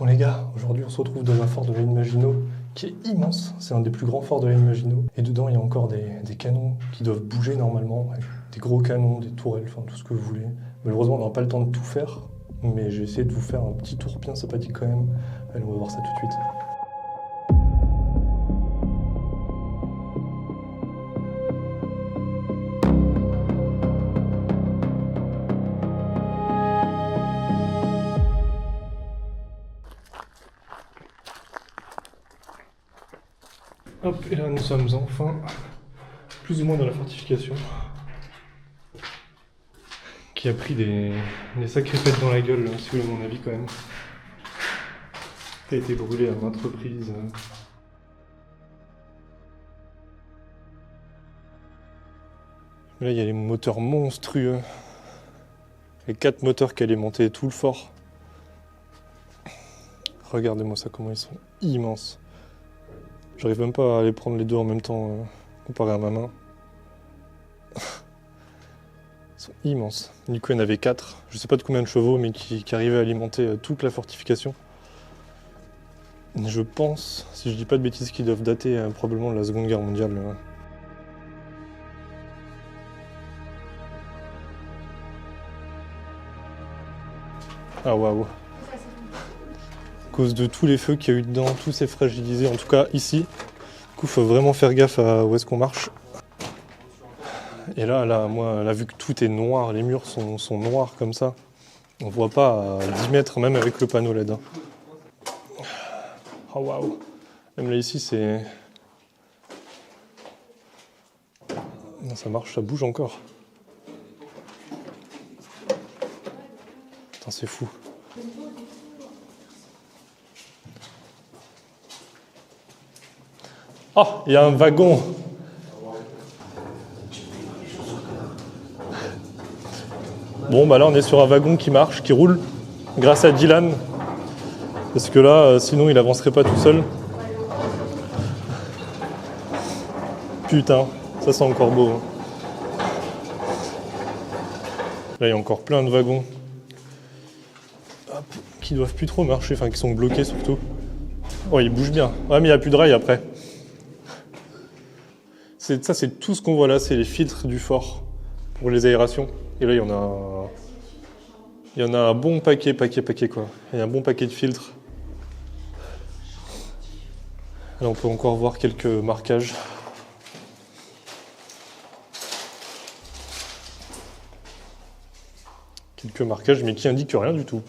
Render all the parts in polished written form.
Bon les gars, aujourd'hui on se retrouve dans un fort de l'île Maginot qui est immense, c'est un des plus grands forts de l'île Maginot. Et dedans il y a encore des canons qui doivent bouger normalement, des gros canons, des tourelles, enfin tout ce que vous voulez. Malheureusement on n'aura pas le temps de tout faire, mais j'ai essayé de vous faire un petit tour bien sympathique quand même. Allez, on va voir ça tout de suite. Hop, et là nous sommes enfin plus ou moins dans la fortification qui a pris des sacrées pètes dans la gueule, si vous voulez mon avis quand même. Ça a été brûlé à maintes reprises. Là il y a les moteurs monstrueux, les 4 moteurs qui alimentaient tout le fort. Regardez-moi ça, comment ils sont immenses. J'arrive même pas à les prendre les deux en même temps, comparé à ma main. Ils sont immenses. Du coup, il y en avait 4. Je sais pas de combien de chevaux, mais qui arrivaient à alimenter toute la fortification. Je pense, si je dis pas de bêtises, qu'ils doivent dater probablement de la Seconde Guerre mondiale. Ah waouh! À cause de tous les feux qu'il y a eu dedans, tout s'est fragilisé, en tout cas ici. Du coup, il faut vraiment faire gaffe à où est-ce qu'on marche. Et là, moi, là, vu que tout est noir, les murs sont noirs comme ça, on voit pas à 10 mètres, même avec le panneau LED. Oh waouh! Même là, ici, c'est... Non, ça marche, ça bouge encore. Putain, c'est fou. Oh, il y a un wagon. Bon, bah là, on est sur un wagon qui marche, qui roule, grâce à Dylan. Parce que là, sinon, il avancerait pas tout seul. Putain, ça c'est encore beau. Là, il y a encore plein de wagons. Hop, qui doivent plus trop marcher, enfin, qui sont bloqués surtout. Oh, ils bougent bien. Ouais, mais il n'y a plus de rail après. Ça, c'est tout ce qu'on voit là, c'est les filtres du fort pour les aérations. Et là, il y en a un bon paquet quoi. Il y a un bon paquet de filtres. Là, on peut encore voir quelques marquages. Quelques marquages, mais qui indiquent rien du tout.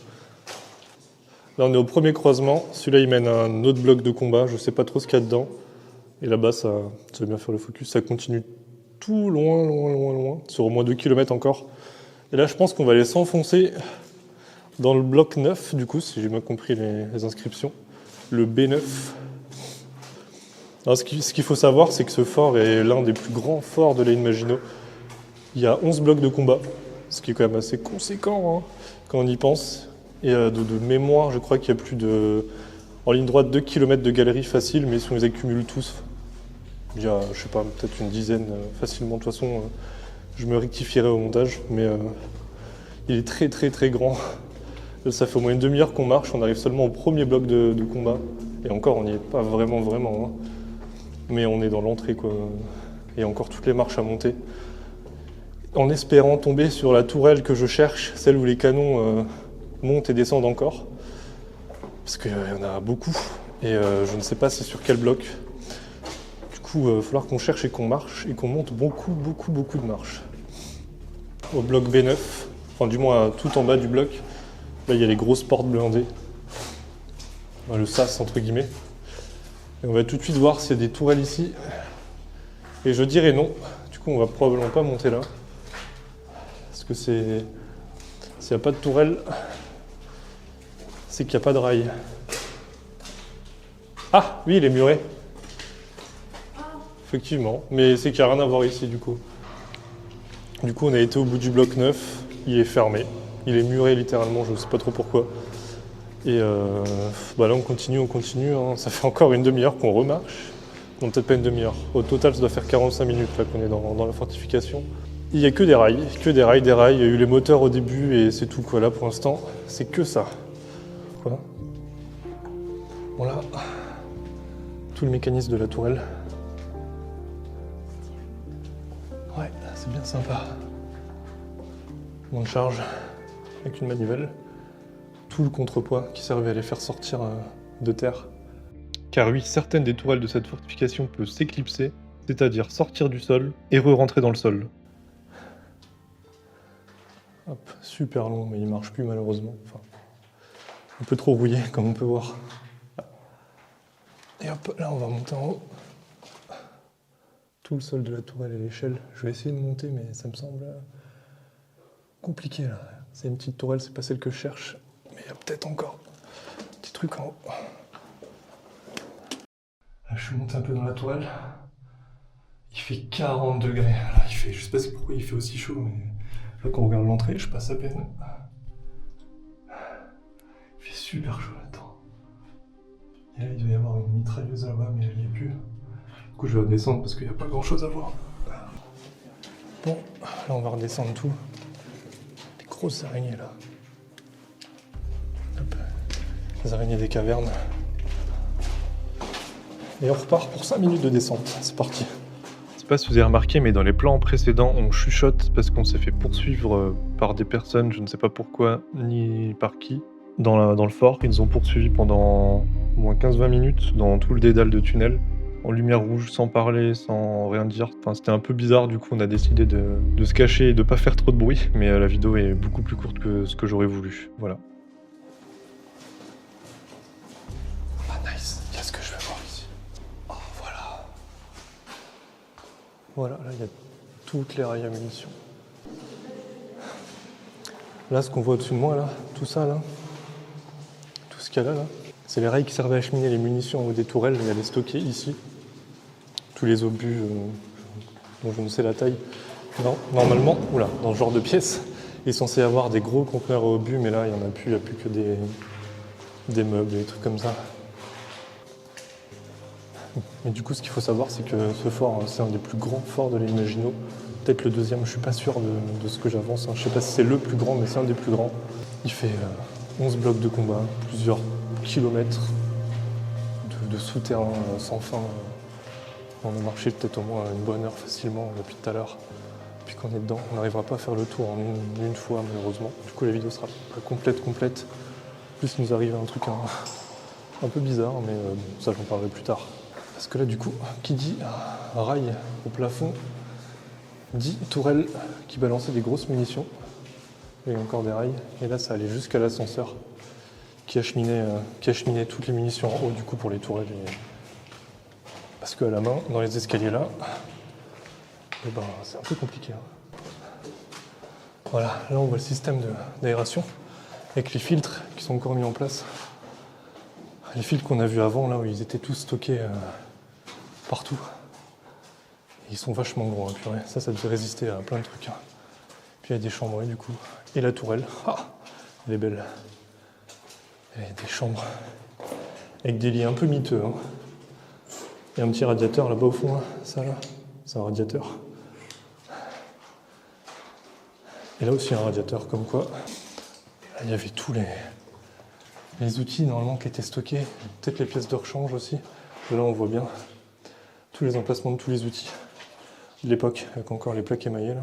Là, on est au premier croisement. Celui-là, il mène à un autre bloc de combat. Je ne sais pas trop ce qu'il y a dedans. Et là-bas, ça va bien faire le focus. Ça continue tout loin, sur au moins 2 km encore. Et là, je pense qu'on va aller s'enfoncer dans le bloc 9, du coup, si j'ai bien compris les inscriptions. Le B9. Alors, ce qu'il faut savoir, c'est que ce fort est l'un des plus grands forts de l'île Maginot. Il y a 11 blocs de combat, ce qui est quand même assez conséquent hein, quand on y pense. Et de mémoire, je crois qu'il y a plus de... En ligne droite, 2 km de galeries faciles, mais si on les accumule tous, il y a, je sais pas, peut-être une dizaine facilement. De toute façon, je me rectifierai au montage, mais il est très grand. Ça fait au moins une demi-heure qu'on marche, on arrive seulement au premier bloc de combat. Et encore, on n'y est pas vraiment. Hein. Mais on est dans l'entrée, quoi. Et encore toutes les marches à monter. En espérant tomber sur la tourelle que je cherche, celle où les canons montent et descendent encore. Parce qu'il y en a beaucoup. Et je ne sais pas c'est sur quel bloc. Du coup, il va falloir qu'on cherche et qu'on marche. Et qu'on monte beaucoup de marches. Au bloc B9, enfin du moins tout en bas du bloc, là il y a les grosses portes blindées. Le sas entre guillemets. Et on va tout de suite voir s'il y a des tourelles ici. Et je dirais non. Du coup, on va probablement pas monter là. Parce que s'il n'y a pas de tourelle, c'est qu'il n'y a pas de rail. Ah, oui, il est muré. Effectivement. Mais c'est qu'il n'y a rien à voir ici, du coup. Du coup, on a été au bout du bloc 9. Il est fermé. Il est muré, littéralement. Je ne sais pas trop pourquoi. Et bah là, on continue. Hein. Ça fait encore une demi-heure qu'on remarche. Non, peut-être pas une demi-heure. Au total, ça doit faire 45 minutes là qu'on est dans la fortification. Il n'y a que des rails. Il y a eu les moteurs au début et c'est tout, quoi. Là, pour l'instant, c'est que ça. Quoi ? Bon là, tout le mécanisme de la tourelle. Ouais, c'est bien sympa. Monte charge avec une manivelle. Tout le contrepoids qui servait à les faire sortir de terre. Car oui, certaines des tourelles de cette fortification peuvent s'éclipser, c'est-à-dire sortir du sol et re-rentrer dans le sol. Hop, super long, mais il marche plus malheureusement. Enfin, un peu trop rouillé, comme on peut voir. Et hop, là on va monter en haut. Tout le sol de la tourelle et l'échelle. Je vais essayer de monter, mais ça me semble compliqué là. C'est une petite tourelle, c'est pas celle que je cherche. Mais il y a peut-être encore un petit truc en haut. Là, je suis monté un peu dans la tourelle. Il fait 40 degrés. Là, je sais pas pourquoi il fait aussi chaud, mais là, quand on regarde l'entrée, je passe à peine. Il fait super chaud là-dedans. Et là, il doit y avoir une mitrailleuse là-bas, mais elle y est plus. Du coup, je vais redescendre parce qu'il n'y a pas grand-chose à voir. Bon, là, on va redescendre tout. Des grosses araignées là. Hop. Les araignées des cavernes. Et on repart pour 5 minutes de descente. C'est parti. Je sais pas si vous avez remarqué, mais dans les plans précédents, on chuchote parce qu'on s'est fait poursuivre par des personnes, je ne sais pas pourquoi, ni par qui. Dans le fort, ils nous ont poursuivis pendant au moins 15-20 minutes dans tout le dédale de tunnel, en lumière rouge, sans parler, sans rien dire. Enfin, c'était un peu bizarre, du coup on a décidé de se cacher et de pas faire trop de bruit, mais la vidéo est beaucoup plus courte que ce que j'aurais voulu. Voilà. Nice. Qu'est-ce que je vais voir ici? Oh, voilà. Voilà, là il y a toutes les rails à munitions. Là, ce qu'on voit au-dessus de moi, là, tout ça, là, tout ce qu'il y a là, c'est les rails qui servaient à acheminer les munitions en haut des tourelles et à les stocker ici. Tous les obus dont je ne sais la taille. Non, normalement, oula, dans ce genre de pièce, il est censé y avoir des gros conteneurs à obus, mais là, il n'y en a plus, il n'y a plus que des meubles, des trucs comme ça. Mais du coup, ce qu'il faut savoir, c'est que ce fort, c'est un des plus grands forts de l'île Maginot. Peut-être le deuxième, je suis pas sûr de ce que j'avance. Je sais pas si c'est le plus grand, mais c'est un des plus grands. Il fait 11 blocs de combat, plusieurs kilomètres de souterrain sans fin. On a marché peut-être au moins une bonne heure facilement depuis tout à l'heure. Puis qu'on est dedans, on n'arrivera pas à faire le tour en une fois malheureusement. Du coup la vidéo sera pas complète. Plus il nous arrive un truc un peu bizarre, mais ça j'en parlerai plus tard. Parce que là du coup, qui dit rail au plafond, dit tourelle qui balançait des grosses munitions. Il y a encore des rails, et là ça allait jusqu'à l'ascenseur qui acheminait toutes les munitions en haut du coup pour les tourelles. Parce qu'à la main, dans les escaliers là, eh ben, c'est un peu compliqué. Voilà, là on voit le système d'aération avec les filtres qui sont encore mis en place. Les filtres qu'on a vus avant, là où ils étaient tous stockés partout. Et ils sont vachement gros, hein, purée. Ça devait résister à plein de trucs. Hein. Puis il y a des chambres, du coup. Et la tourelle, elle est belle. Il y a des chambres avec des lits un peu miteux. Hein. Il y a un petit radiateur là-bas au fond, là. Ça là, c'est un radiateur. Et là aussi un radiateur, comme quoi. Là, il y avait tous les outils normalement qui étaient stockés, peut-être les pièces de rechange aussi. Et là on voit bien tous les emplacements de tous les outils de l'époque, avec encore les plaques émaillées là.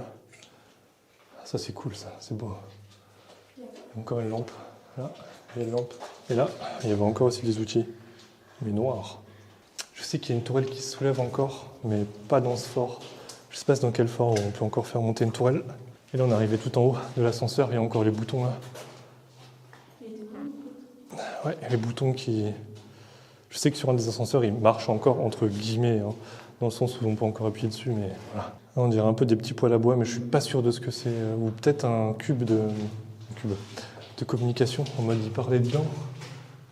Ça c'est cool, ça, c'est beau. Il y a encore une lampe, là, il y a une lampe. Et là, il y avait encore aussi des outils, mais noirs. Je sais qu'il y a une tourelle qui se soulève encore, mais pas dans ce fort. Je sais pas dans quel fort on peut encore faire monter une tourelle. Et là on est arrivé tout en haut de l'ascenseur, il y a encore les boutons là. Ouais, les boutons qui... Je sais que sur un des ascenseurs, ils marchent encore entre guillemets, hein, dans le sens où on peut encore appuyer dessus, mais voilà. Là, on dirait un peu des petits poêles à bois, mais je suis pas sûr de ce que c'est. Ou peut-être un cube de communication, en mode y parler dedans.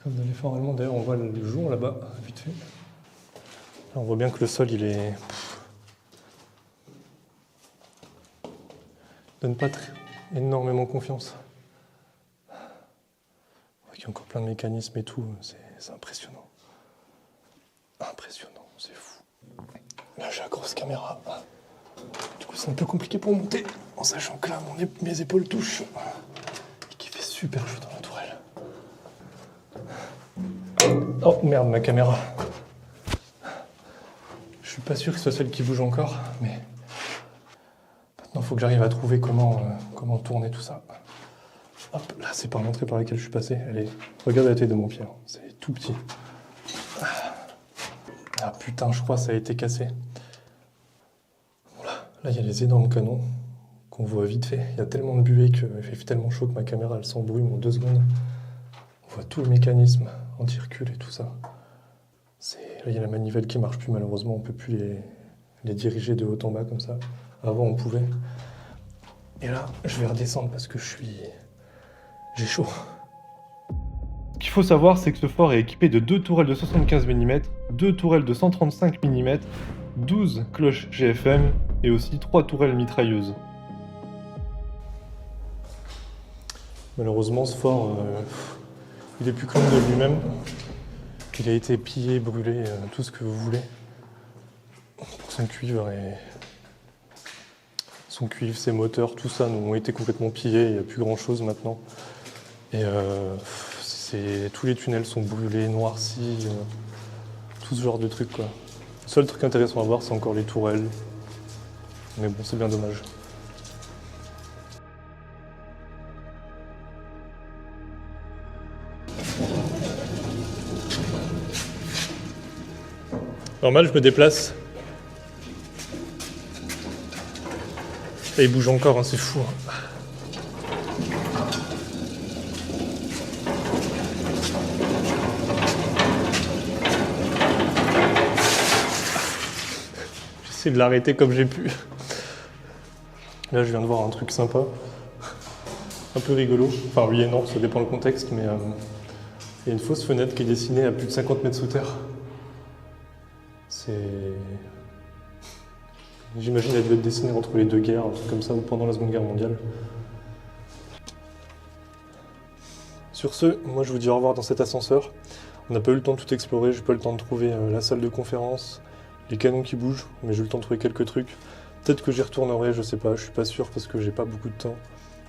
Comme dans les forts allemands, d'ailleurs on voit le jour là-bas, vite fait. Là, on voit bien que le sol, il est... donne pas énormément confiance. Il y a encore plein de mécanismes et tout, c'est impressionnant. Impressionnant, c'est fou. Là j'ai la grosse caméra. Du coup c'est un peu compliqué pour monter, en sachant que là mes épaules touchent. Et qu'il fait super chaud dans la tourelle. Oh merde, ma caméra. Je suis pas sûr que ce soit celle qui bouge encore, mais maintenant il faut que j'arrive à trouver comment tourner tout ça. Hop, là c'est pas l'entrée par laquelle je suis passé. Regarde la taille de mon pied, hein. C'est tout petit. Ah putain, je crois que ça a été cassé. Voilà. Là il y a les énormes canons qu'on voit vite fait. Il y a tellement de buée qu'il fait tellement chaud que ma caméra elle s'embrouille en 2 secondes. On voit tout le mécanisme anti-recul et tout ça. Là il y a la manivelle qui marche plus malheureusement, on peut plus les diriger de haut en bas comme ça. Avant on pouvait. Et là je vais redescendre parce que j'ai chaud. Ce qu'il faut savoir, c'est que ce fort est équipé de 2 tourelles de 75 mm, 2 tourelles de 135 mm, 12 cloches GFM et aussi 3 tourelles mitrailleuses. Malheureusement, ce fort, il est plus clean de lui-même. Il a été pillé, brûlé, tout ce que vous voulez. Pour son cuivre, ses moteurs, tout ça ont été complètement pillés. Il n'y a plus grand-chose maintenant. Et tous les tunnels sont brûlés, noircis, tout ce genre de trucs, quoi. Le seul truc intéressant à voir, c'est encore les tourelles. Mais bon, c'est bien dommage. Normal, je me déplace. Et il bouge encore, hein, c'est fou. Hein. J'essaie de l'arrêter comme j'ai pu. Là, je viens de voir un truc sympa. Un peu rigolo. Enfin, oui et non, ça dépend le contexte, mais il y a une fausse fenêtre qui est dessinée à plus de 50 mètres sous terre. J'imagine qu'elle a dû être dessinée entre les 2 guerres, un truc comme ça, ou pendant la Seconde Guerre mondiale. Sur ce, moi je vous dis au revoir dans cet ascenseur. On n'a pas eu le temps de tout explorer, j'ai pas eu le temps de trouver la salle de conférence, les canons qui bougent, mais j'ai eu le temps de trouver quelques trucs. Peut-être que j'y retournerai, je sais pas, je suis pas sûr parce que j'ai pas beaucoup de temps.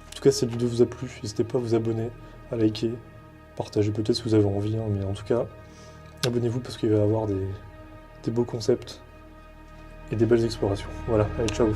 En tout cas, si cette vidéo vous a plu, n'hésitez pas à vous abonner, à liker, partager peut-être si vous avez envie, hein, mais en tout cas, abonnez-vous parce qu'il va y avoir des beaux concepts et des belles explorations. Voilà, allez, ciao.